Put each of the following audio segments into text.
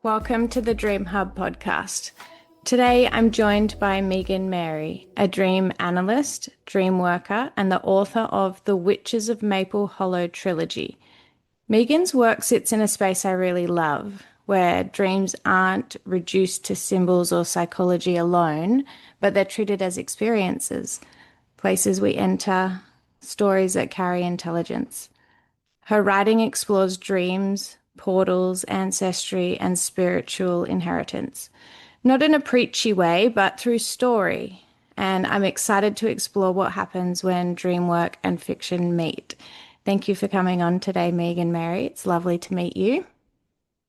Welcome to the Dream Hub podcast. Today I'm joined by Megan Mary, a dream analyst, dream worker, and the author of the Witches of Maple Hollow trilogy. Megan's work sits in a space I really love, where dreams aren't reduced to symbols or psychology alone, but they're treated as experiences, places we enter, stories that carry intelligence. Her writing explores dreams, portals, ancestry, and spiritual inheritance. Not in a preachy way, but through story. And I'm excited to explore what happens when dream work and fiction meet. Thank you for coming on today, Megan Mary. It's lovely to meet you.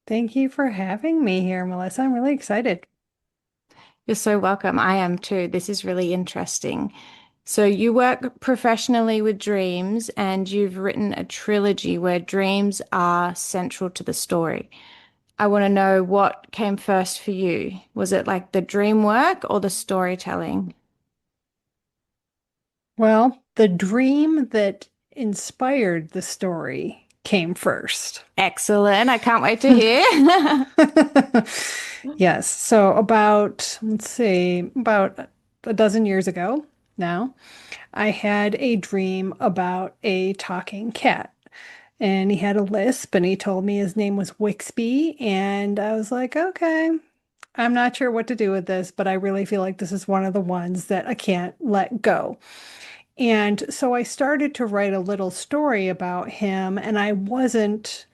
Thank you for having me here, Melissa. I'm really excited. You're so welcome. I am too. This is really interesting. So, you work professionally with dreams and you've written a trilogy where dreams are central to the story. I want to know what came first for you. Was it like the dream work or the storytelling? Well, the dream that inspired the story came first. Excellent. I can't wait to hear. Yes. So let's see, about a dozen years ago now, I had a dream about a talking cat. And he had a lisp and he told me his name was Wixby. And I was like, okay, I'm not sure what to do with this, but I really feel like this is one of the ones that I can't let go. And so I started to write a little story about him, and I wasn't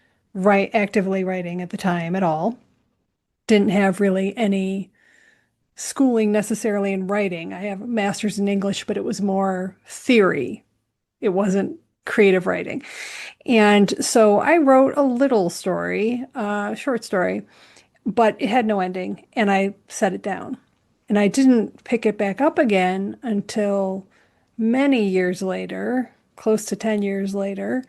actively writing at the time at all. Didn't have really any schooling necessarily in writing. I have a master's in English, but it was more theory. It wasn't creative writing. And so I wrote a little story, short story, but it had no ending, and I set it down. And I didn't pick it back up again until many years later, close to 10 years later,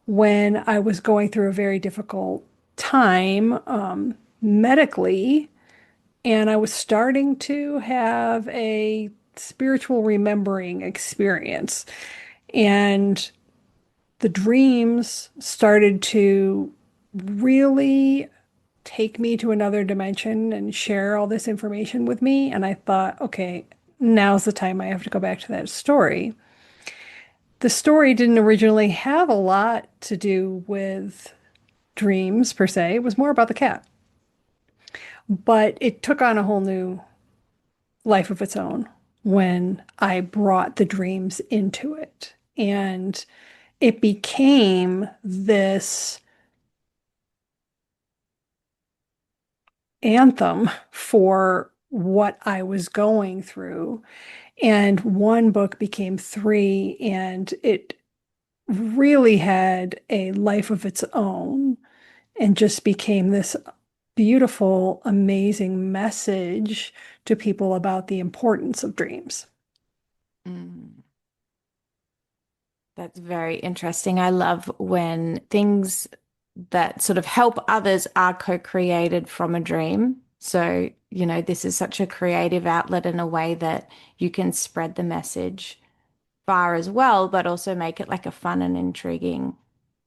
when I was going through a very difficult time medically, and I was starting to have a spiritual remembering experience. And the dreams started to really take me to another dimension and share all this information with me. And I thought, okay, now's the time I have to go back to that story. The story didn't originally have a lot to do with dreams per se. It was more about the cat. But it took on a whole new life of its own when I brought the dreams into it. And it became this anthem for what I was going through. And one book became three, and it really had a life of its own and just became this beautiful, amazing message to people about the importance of dreams. Mm, that's very interesting. I love when things that sort of help others are co-created from a dream. So, this is such a creative outlet in a way that you can spread the message far as well, but also make it like a fun and intriguing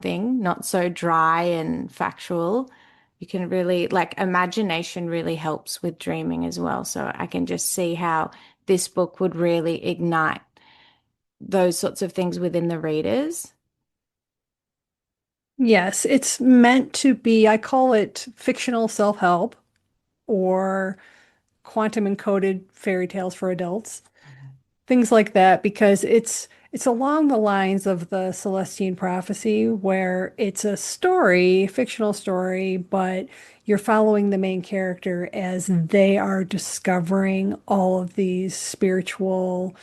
thing, not so dry and factual. You can really, like, imagination really helps with dreaming as well. So I can just see how this book would really ignite those sorts of things within the readers. Yes, it's meant to be, I call it fictional self-help or quantum encoded fairy tales for adults. Things like that, because it's along the lines of the Celestine prophecy where it's a story, fictional story, but you're following the main character as they are discovering all of these spiritual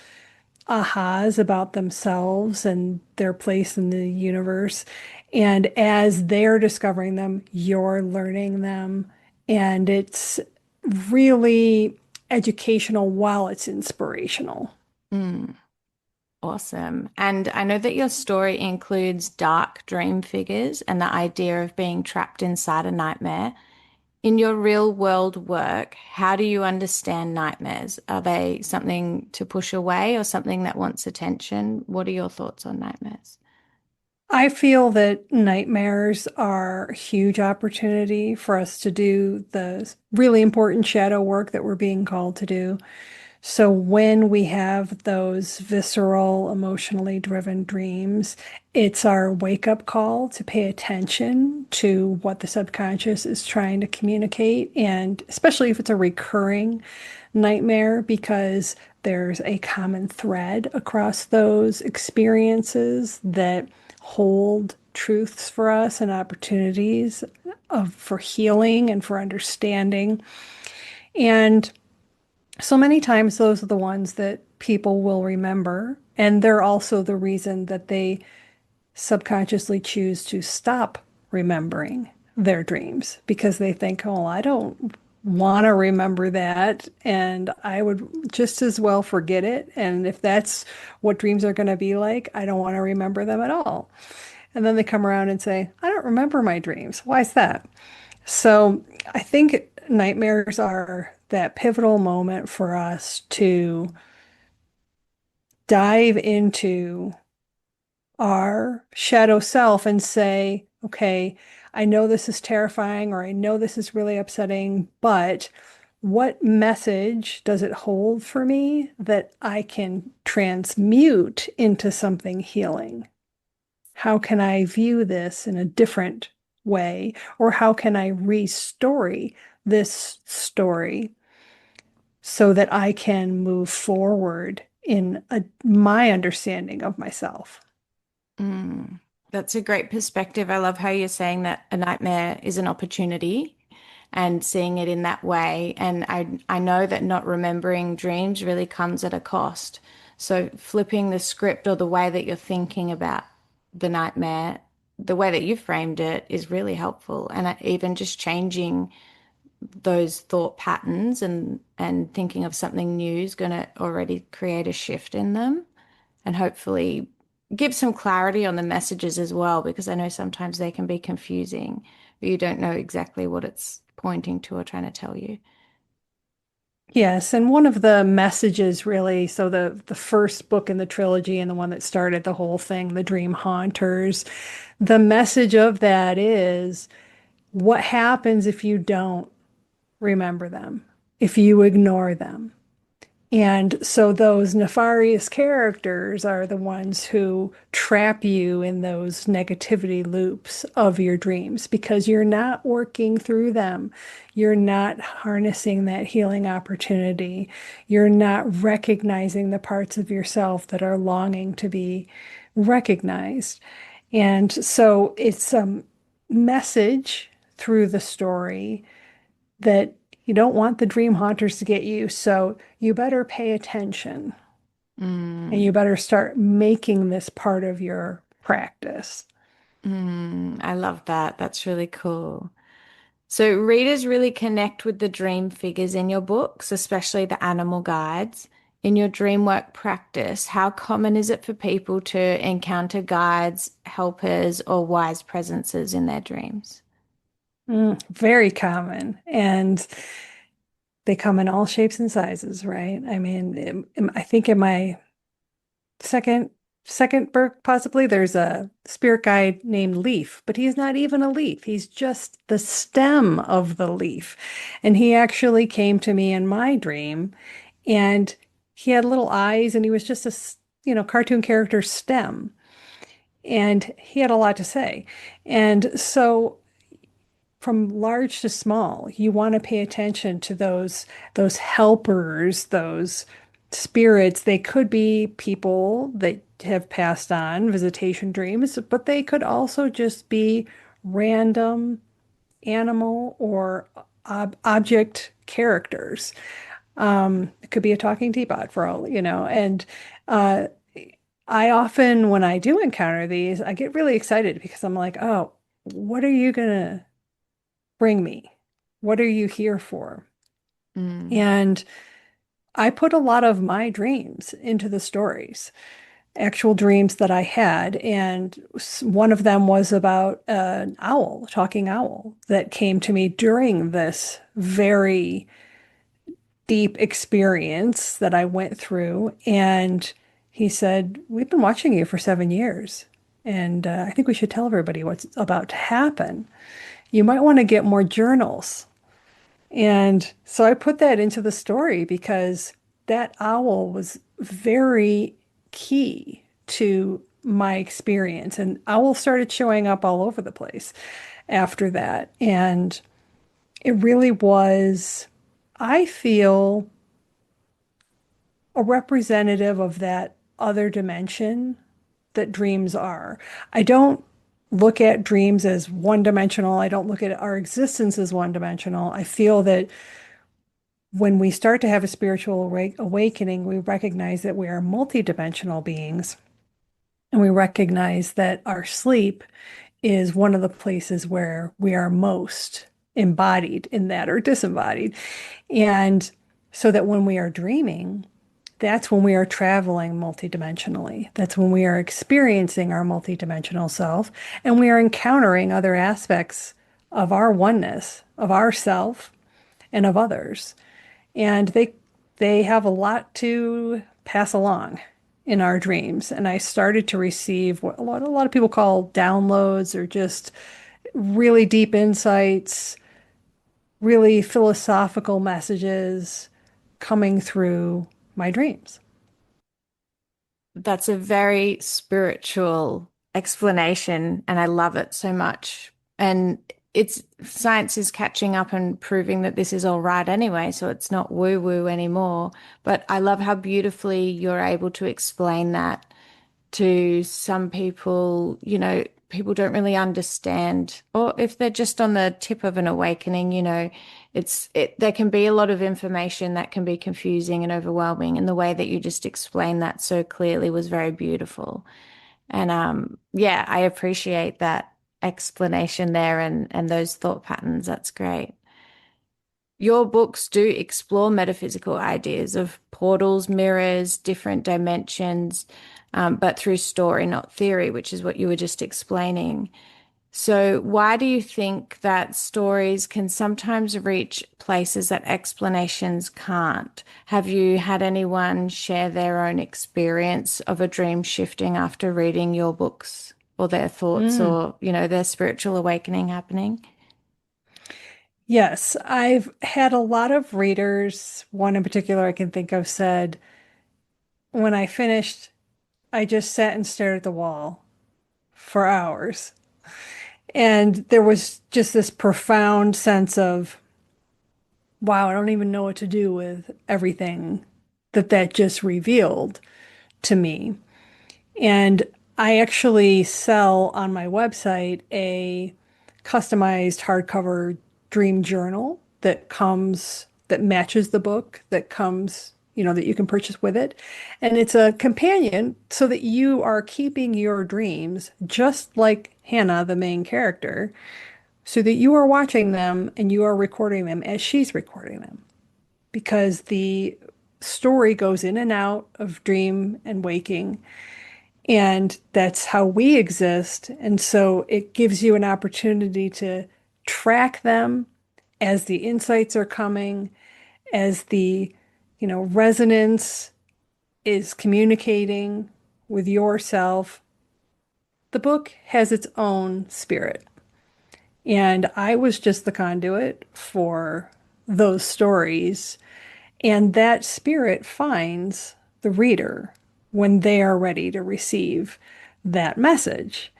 ahas about themselves and their place in the universe. And as they're discovering them, you're learning them. And it's really educational while it's inspirational. Mm, awesome. And I know that your story includes dark dream figures and the idea of being trapped inside a nightmare. In your real world work, how do you understand nightmares? Are they something to push away or something that wants attention? What are your thoughts on nightmares? I feel that nightmares are a huge opportunity for us to do the really important shadow work that we're being called to do. So when we have those visceral, emotionally driven dreams, it's our wake-up call to pay attention to what the subconscious is trying to communicate, and especially if it's a recurring nightmare, because there's a common thread across those experiences that hold truths for us and opportunities for healing and for understanding. And so many times, those are the ones that people will remember. And they're also the reason that they subconsciously choose to stop remembering their dreams because they think, oh, I don't want to remember that. And I would just as well forget it. And if that's what dreams are going to be like, I don't want to remember them at all. And then they come around and say, I don't remember my dreams. Why is that? So I think nightmares are that pivotal moment for us to dive into our shadow self and say, okay, I know this is terrifying, or I know this is really upsetting, but what message does it hold for me that I can transmute into something healing? How can I view this in a different way? Or how can I restory this story so that I can move forward in my understanding of myself? Mm, that's a great perspective. I love how you're saying that a nightmare is an opportunity and seeing it in that way. And I know that not remembering dreams really comes at a cost. So flipping the script or the way that you're thinking about the nightmare, the way that you framed it is really helpful. And even just changing those thought patterns and thinking of something new is going to already create a shift in them and hopefully give some clarity on the messages as well, because I know sometimes they can be confusing, but you don't know exactly what it's pointing to or trying to tell you. Yes, and one of the messages really, so the first book in the trilogy and the one that started the whole thing, The Dream Haunters, the message of that is what happens if you don't remember them, if you ignore them. And so those nefarious characters are the ones who trap you in those negativity loops of your dreams because you're not working through them. You're not harnessing that healing opportunity. You're not recognizing the parts of yourself that are longing to be recognized. And so it's a message through the story that you don't want the dream haunters to get you, so you better pay attention and Mm, you better start making this part of your practice. I love that. That's really cool. So readers really connect with the dream figures in your books, especially the animal guides. In your dream work practice, how common is it for people to encounter guides, helpers, or wise presences in their dreams? Very common. And they come in all shapes and sizes, right? I mean, I think in my second second book possibly there's a spirit guide named Leaf, but he's not even a leaf. He's just the stem of the leaf. And he actually came to me in my dream and he had little eyes and he was just cartoon character stem. And he had a lot to say. And so from large to small, you want to pay attention to those helpers, those spirits. They could be people that have passed on visitation dreams, but they could also just be random animal or object characters. It could be a talking teapot for all, and uh, I often, when I do encounter these, I get really excited because I'm like, oh, what are you gonna bring me? What are you here for? Mm, And I put a lot of my dreams into the stories, actual dreams that I had. And one of them was about an owl, a talking owl, that came to me during this very deep experience that I went through. And he said, we've been watching you for 7 years. And I think we should tell everybody what's about to happen. You might want to get more journals. And so I put that into the story because that owl was very key to my experience. And owls started showing up all over the place after that. And it really was, I feel, a representative of that other dimension that dreams are. I don't look at dreams as one dimensional. I don't look at our existence as one dimensional. I feel that when we start to have a spiritual awakening, we recognize that we are multidimensional beings. And we recognize that our sleep is one of the places where we are most embodied in that or disembodied. And so that when we are dreaming, that's when we are traveling multidimensionally. That's when we are experiencing our multidimensional self and we are encountering other aspects of our oneness, of ourself, and of others. And they have a lot to pass along in our dreams. And I started to receive what a lot of people call downloads or just really deep insights, really philosophical messages coming through my dreams. That's a very spiritual explanation, and I love it so much. And it's science is catching up and proving that this is all right anyway, so it's not woo-woo anymore. But I love how beautifully you're able to explain that to some people, people don't really understand, or if they're just on the tip of an awakening, there can be a lot of information that can be confusing and overwhelming. And the way that you just explained that so clearly was very beautiful. And yeah, I appreciate that explanation there and those thought patterns. That's great. Your books do explore metaphysical ideas of portals, mirrors, different dimensions, but through story, not theory, which is what you were just explaining. So, why do you think that stories can sometimes reach places that explanations can't? Have you had anyone share their own experience of a dream shifting after reading your books or their thoughts Mm. or, their spiritual awakening happening? Yes, I've had a lot of readers. One in particular I can think of said, when I finished, I just sat and stared at the wall for hours. And there was just this profound sense of, wow, I don't even know what to do with everything that just revealed to me. And I actually sell on my website a customized hardcover dream journal that matches the book that comes, that you can purchase with it. And it's a companion so that you are keeping your dreams just like Hannah, the main character, so that you are watching them and you are recording them as she's recording them. Because the story goes in and out of dream and waking. And that's how we exist. And so it gives you an opportunity to track them as the insights are coming, as the, resonance is communicating with yourself. The book has its own spirit. And I was just the conduit for those stories. And that spirit finds the reader when they are ready to receive that message.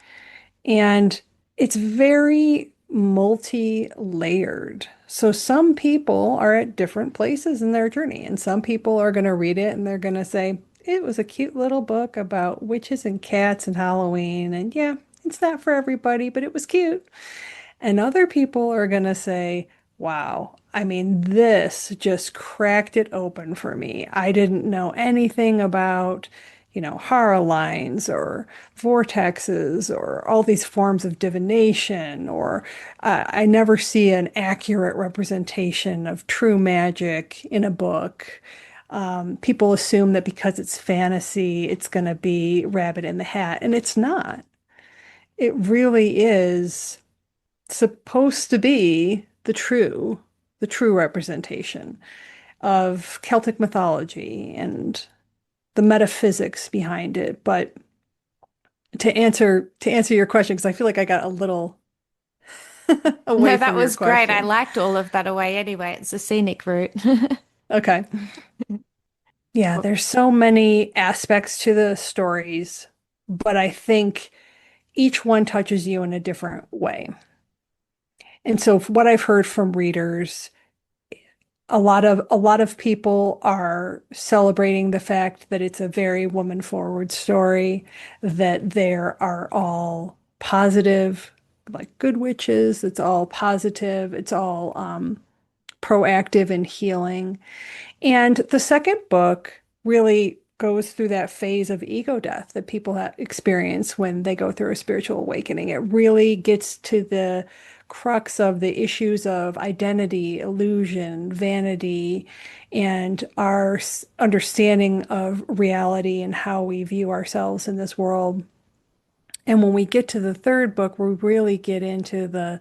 And it's very multi-layered. So some people are at different places in their journey, and some people are going to read it and they're going to say, it was a cute little book about witches and cats and Halloween. And yeah, it's not for everybody, but it was cute. And other people are going to say, wow, I mean, this just cracked it open for me. I didn't know anything about, horror lines or vortexes or all these forms of divination, or I never see an accurate representation of true magic in a book. People assume that because it's fantasy, it's going to be rabbit in the hat, and it's not. It really is supposed to be the true representation of Celtic mythology and the metaphysics behind it. But to answer your question, because I feel like I got a little No, away that from your was great. I question. liked all of that away anyway. It's a scenic route. Okay. Yeah, there's so many aspects to the stories, but I think each one touches you in a different way. And so what I've heard from readers, a lot of people are celebrating the fact that it's a very woman forward story, that there are all positive, like good witches, it's all positive, it's all proactive and healing. And the second book really goes through that phase of ego death that people experience when they go through a spiritual awakening. It really gets to the crux of the issues of identity, illusion, vanity, and our understanding of reality and how we view ourselves in this world. And when we get to the third book, we really get into the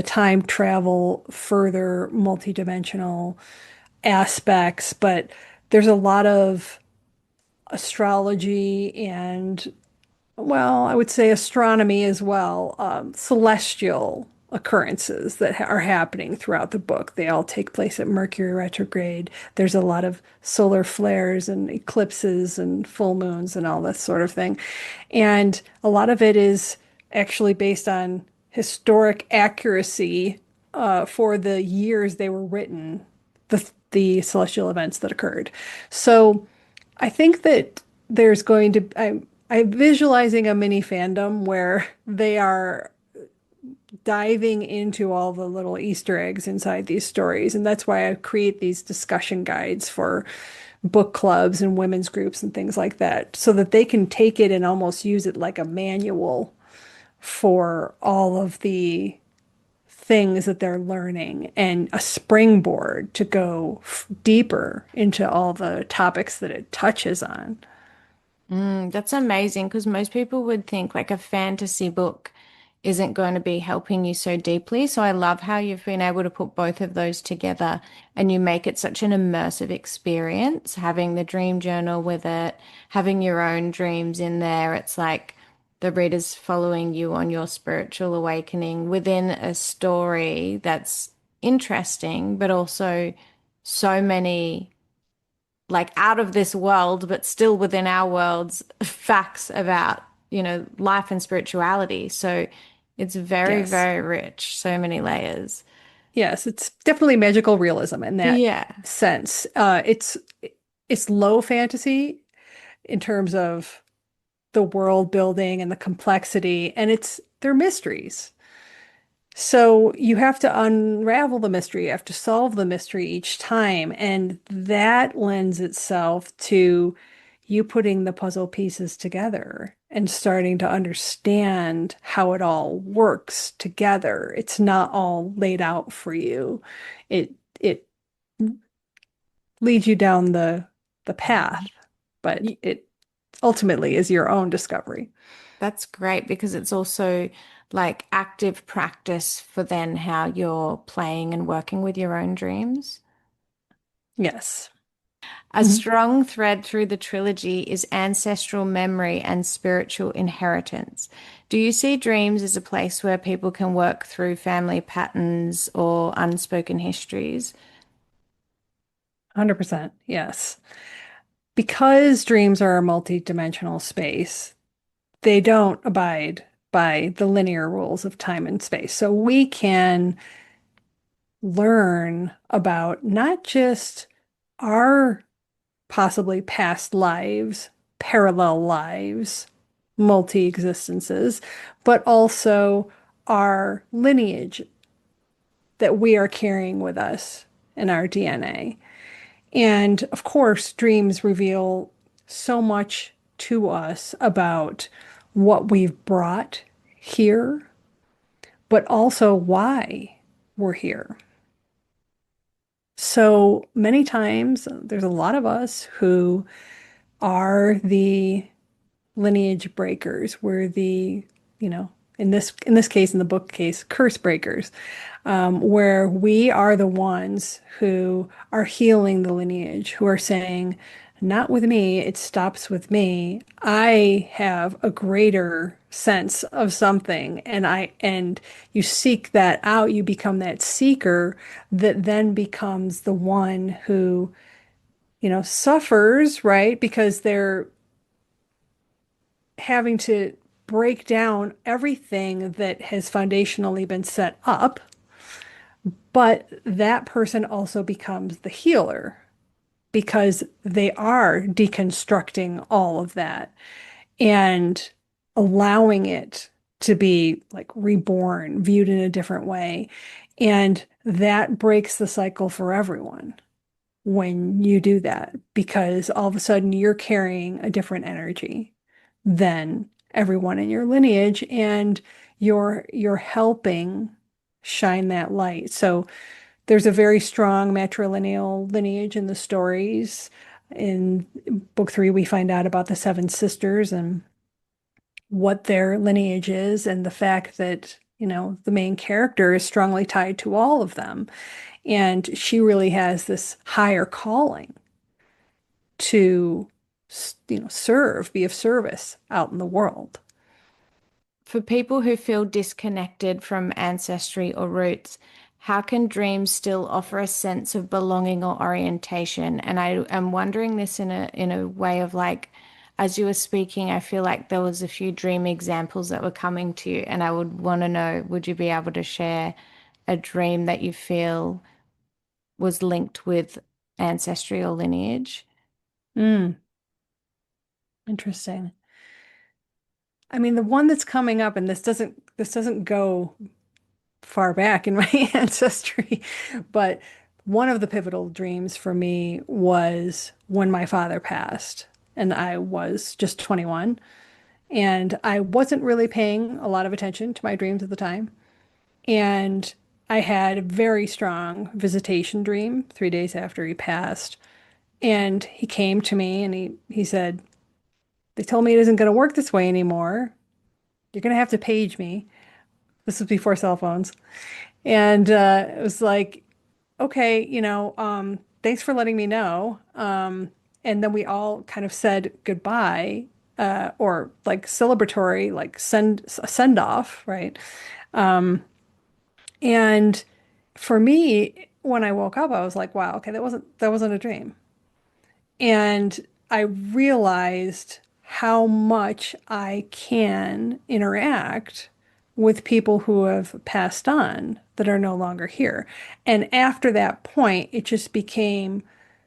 time travel, further multidimensional aspects, but there's a lot of astrology and, well, I would say astronomy as well, celestial occurrences that are happening throughout the book. They all take place at Mercury retrograde. There's a lot of solar flares and eclipses and full moons and all this sort of thing. And a lot of it is actually based on historic accuracy for the years they were written, the celestial events that occurred. So I think that there's going to I'm visualizing a mini fandom where they are diving into all the little Easter eggs inside these stories. And that's why I create these discussion guides for book clubs and women's groups and things like that, so that they can take it and almost use it like a manual for all of the things that they're learning and a springboard to go deeper into all the topics that it touches on. That's amazing because most people would think like a fantasy book isn't going to be helping you so deeply. So I love how you've been able to put both of those together and you make it such an immersive experience, having the dream journal with it, having your own dreams in there. It's like the reader's following you on your spiritual awakening within a story that's interesting, but also so many like out of this world, but still within our worlds, facts about, life and spirituality. So it's very, Yes. very rich, so many layers. Yes, it's definitely magical realism in that Yeah. sense. It's low fantasy in terms of the world building and the complexity, and they're mysteries. So you have to unravel the mystery, you have to solve the mystery each time, and that lends itself to you putting the puzzle pieces together and starting to understand how it all works together. It's not all laid out for you. It leads you down the path, but Y- it ultimately is your own discovery. That's great because it's also like active practice for then how you're playing and working with your own dreams. Yes. A Mhm. strong thread through the trilogy is ancestral memory and spiritual inheritance. Do you see dreams as a place where people can work through family patterns or unspoken histories? 100%. Yes. Because dreams are a multi-dimensional space, they don't abide by the linear rules of time and space. So we can learn about not just our possibly past lives, parallel lives, multi-existences, but also our lineage that we are carrying with us in our DNA. And of course, dreams reveal so much to us about what we've brought here, but also why we're here. So many times, there's a lot of us who are the lineage breakers. We're the, you know, in this case, in the book case, curse breakers, where we are the ones who are healing the lineage, who are saying, Not with me, it stops with me. I have a greater sense of something and you seek that out, you become that seeker that then becomes the one who, suffers, right? Because they're having to break down everything that has foundationally been set up, but that person also becomes the healer because they are deconstructing all of that and allowing it to be like reborn, viewed in a different way. And that breaks the cycle for everyone when you do that, because all of a sudden you're carrying a different energy than everyone in your lineage, and you're helping shine that light. So there's a very strong matrilineal lineage in the stories. In book three, we find out about the seven sisters and what their lineage is, and the fact that, the main character is strongly tied to all of them. And she really has this higher calling to, serve, be of service out in the world. For people who feel disconnected from ancestry or roots, how can dreams still offer a sense of belonging or orientation? And I am wondering this in a way of like, as you were speaking, I feel like there was a few dream examples that were coming to you, and I would want to know, would you be able to share a dream that you feel was linked with ancestry or lineage? Mm, interesting. I mean, the one that's coming up, and this doesn't go far back in my ancestry, but one of the pivotal dreams for me was when my father passed, and I was just 21, and I wasn't really paying a lot of attention to my dreams at the time. And I had a very strong visitation dream 3 days after he passed. And he came to me and he said, "They told me it isn't going to work this way anymore. You're going to have to page me." This was before cell phones. And it was like, okay, thanks for letting me know. And then we all kind of said goodbye, or like celebratory, like send off, right? And for me, when I woke up, I was like, wow, okay, that wasn't a dream. And I realized how much I can interact with people who have passed on that are no longer here. And after that point, it just became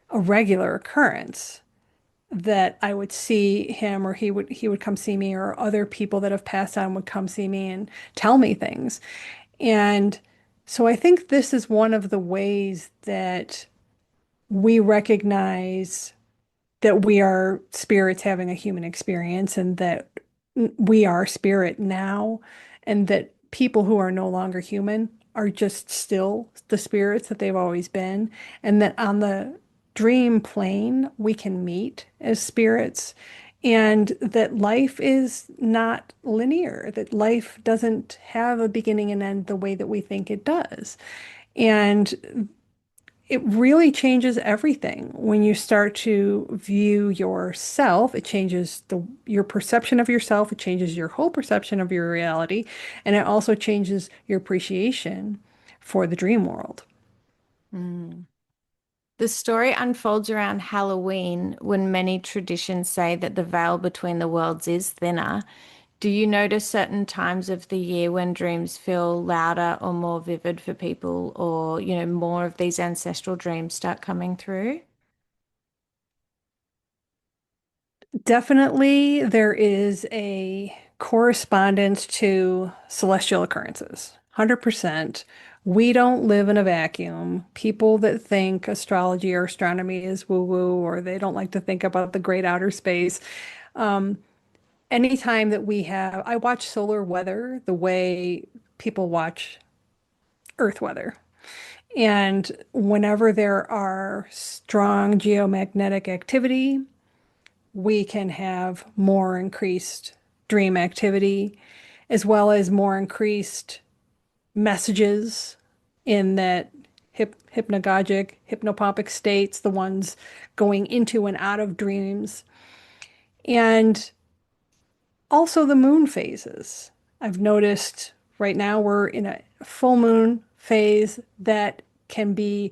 a regular occurrence that I would see him, or he would come see me, or other people that have passed on would come see me and tell me things. And so I think this is one of the ways that we recognize that we are spirits having a human experience, and that we are spirit now, and that people who are no longer human are just still the spirits that they've always been, and that on the dream plane we can meet as spirits, and that life is not linear, that life doesn't have a beginning and end the way that we think it does. And it really changes everything when you start to view yourself. It changes your perception of yourself. It changes your whole perception of your reality, and it also changes your appreciation for the dream world. Mm. The story unfolds around Halloween when many traditions say that the veil between the worlds is thinner. Do you notice certain times of the year when dreams feel louder or more vivid for people, or, more of these ancestral dreams start coming through? Definitely, there is a correspondence to celestial occurrences. 100%. We don't live in a vacuum. People that think astrology or astronomy is woo-woo, or they don't like to think about the great outer space. Um, Anytime that I watch solar weather the way people watch Earth weather. And whenever there are strong geomagnetic activity, we can have more increased dream activity, as well as more increased messages in that. hypnagogic, hypnopompic states, the ones going into and out of dreams, and also the moon phases. I've noticed right now we're in a full moon phase that can be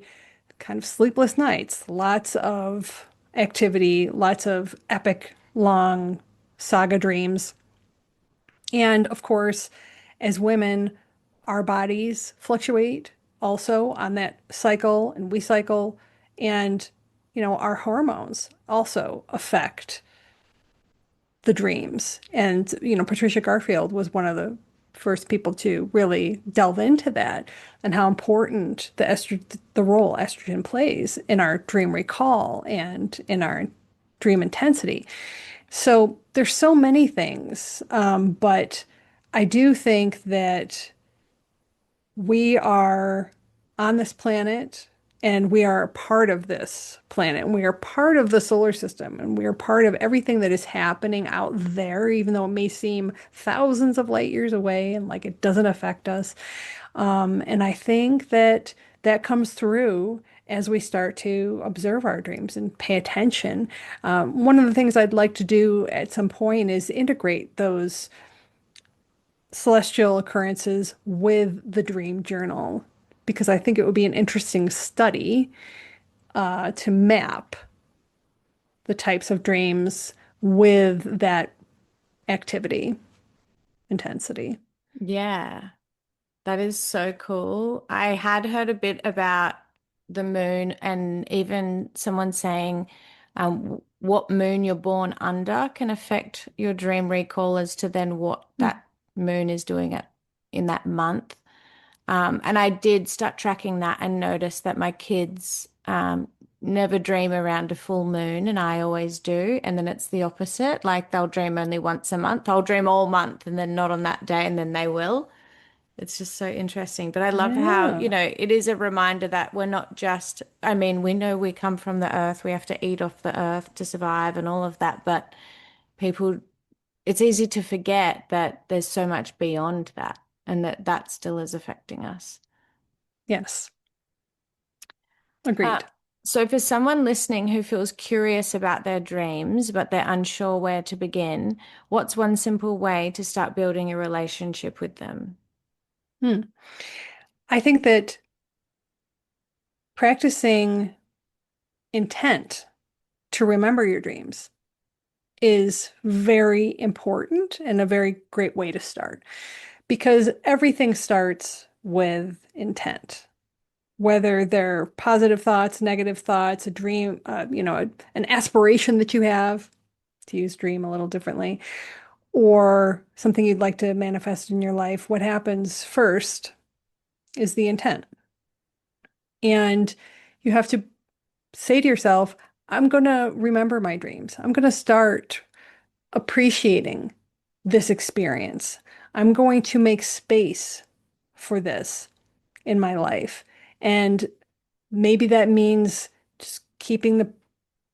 kind of sleepless nights, lots of activity, lots of epic, long saga dreams. And of course, as women, our bodies fluctuate also on that cycle, and we cycle, and our hormones also affect the dreams. And Patricia Garfield was one of the first people to really delve into that and how important the role estrogen plays in our dream recall and in our dream intensity. So there's so many things, but I do think that we are on this planet and we are a part of this planet and we are part of the solar system and we are part of everything that is happening out there, even though it may seem thousands of light years away and like it doesn't affect us. And I think that that comes through as we start to observe our dreams and pay attention. One of the things I'd like to do at some point is integrate those celestial occurrences with the dream journal because I think it would be an interesting study to map the types of dreams with that activity intensity. Yeah. That is so cool. I had heard a bit about the moon and even someone saying what moon you're born under can affect your dream recall as to then what Hmm. that moon is doing in that month. And I did start tracking that and notice that my kids never dream around a full moon, and I always do. And then it's the opposite. Like they'll dream only once a month. I'll dream all month and then not on that day, and then they will. It's just so interesting. But I love how, Yeah. it is a reminder that we're not just, I mean, we know we come from the earth, we have to eat off the earth to survive and all of that. But people, it's easy to forget that there's so much beyond that and that that still is affecting us. Yes. Uh, Agreed. so, for someone listening who feels curious about their dreams, but they're unsure where to begin, what's one simple way to start building a relationship with them? Hmm. I think that practicing intent to remember your dreams is very important and a very great way to start because everything starts with intent. Whether they're positive thoughts, negative thoughts, a dream, an aspiration that you have, to use dream a little differently, or something you'd like to manifest in your life, what happens first is the intent. And you have to say to yourself, I'm going to remember my dreams. I'm going to start appreciating this experience. I'm going to make space for this in my life. And maybe that means just keeping the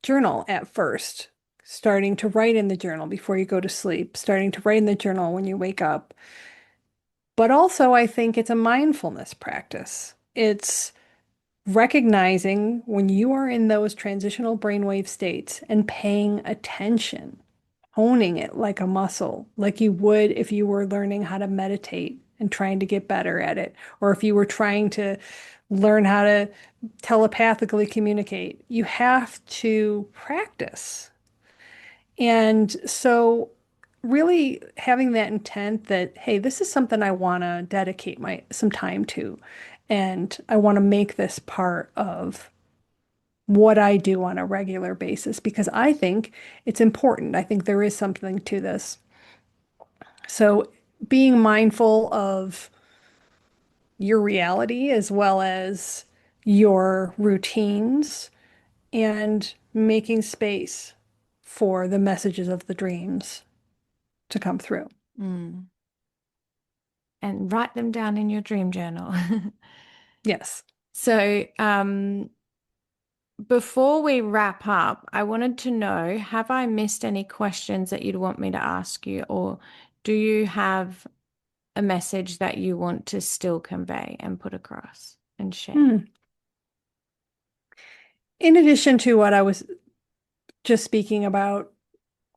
journal at first, starting to write in the journal before you go to sleep, starting to write in the journal when you wake up. But also, I think it's a mindfulness practice. It's recognizing when you are in those transitional brainwave states and paying attention, honing it like a muscle, like you would if you were learning how to meditate and trying to get better at it, or if you were trying to learn how to telepathically communicate. You have to practice. And so, really having that intent that, hey, this is something I want to dedicate my some time to, and I want to make this part of what I do on a regular basis because I think it's important. I think there is something to this. So, being mindful of your reality as well as your routines and making space for the messages of the dreams to come through. Mm. And write them down in your dream journal. Yes. So, before we wrap up, I wanted to know, have I missed any questions that you'd want me to ask you, or do you have a message that you want to still convey and put across and share? Hmm. In addition to what I was just speaking about,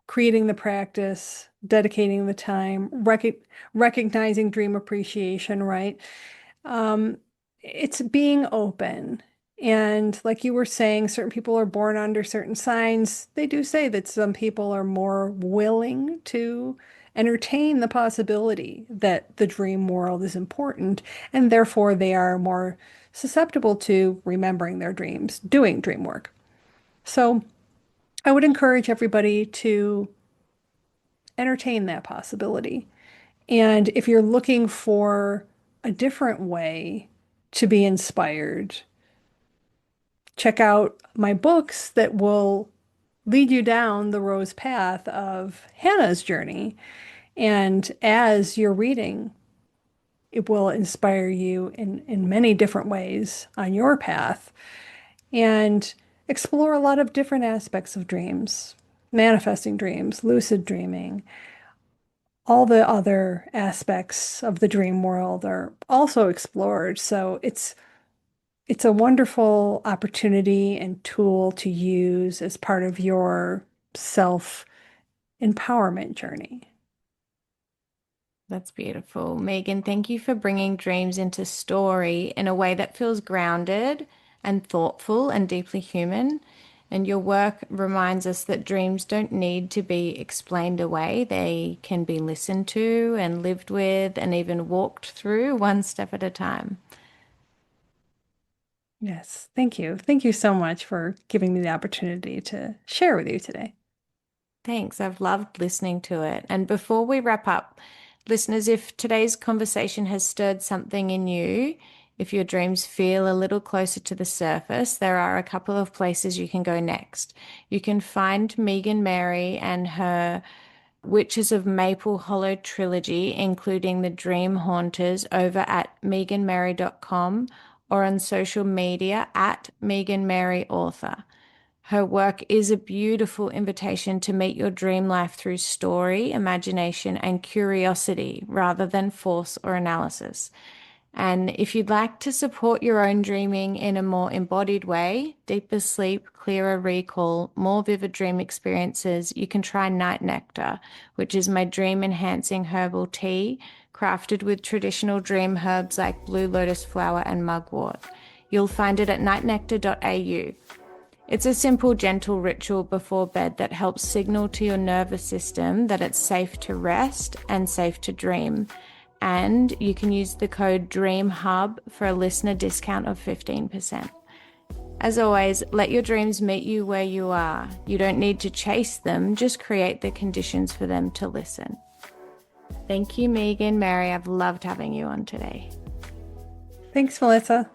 creating the practice, dedicating the time, recognizing dream appreciation, right? Um, it's being open. And like you were saying, certain people are born under certain signs. They do say that some people are more willing to entertain the possibility that the dream world is important, and therefore they are more susceptible to remembering their dreams, doing dream work. So I would encourage everybody to entertain that possibility. And if you're looking for a different way to be inspired, check out my books that will lead you down the rose path of Hannah's journey. And as you're reading, it will inspire you in many different ways on your path and explore a lot of different aspects of dreams, manifesting dreams, lucid dreaming. All the other aspects of the dream world are also explored. So it's a wonderful opportunity and tool to use as part of your self-empowerment journey. That's beautiful. Megan, thank you for bringing dreams into story in a way that feels grounded and thoughtful and deeply human. And your work reminds us that dreams don't need to be explained away. They can be listened to and lived with and even walked through one step at a time. Yes, thank you. Thank you so much for giving me the opportunity to share with you today. Thanks. I've loved listening to it. And before we wrap up, listeners, if today's conversation has stirred something in you, if your dreams feel a little closer to the surface, there are a couple of places you can go next. You can find Megan Mary and her Witches of Maple Hollow trilogy, including the Dream Haunters, over at meganmary.com or on social media at Megan Mary Author. Her work is a beautiful invitation to meet your dream life through story, imagination, and curiosity rather than force or analysis. And if you'd like to support your own dreaming in a more embodied way, deeper sleep, clearer recall, more vivid dream experiences, you can try Night Nectar, which is my dream enhancing herbal tea crafted with traditional dream herbs like blue lotus flower and mugwort. You'll find it at nightnectar.au. It's a simple, gentle ritual before bed that helps signal to your nervous system that it's safe to rest and safe to dream. And you can use the code DREAMHUB for a listener discount of 15%. As always, let your dreams meet you where you are. You don't need to chase them, just create the conditions for them to listen. Thank you, Megan Mary. I've loved having you on today. Thanks, Melissa.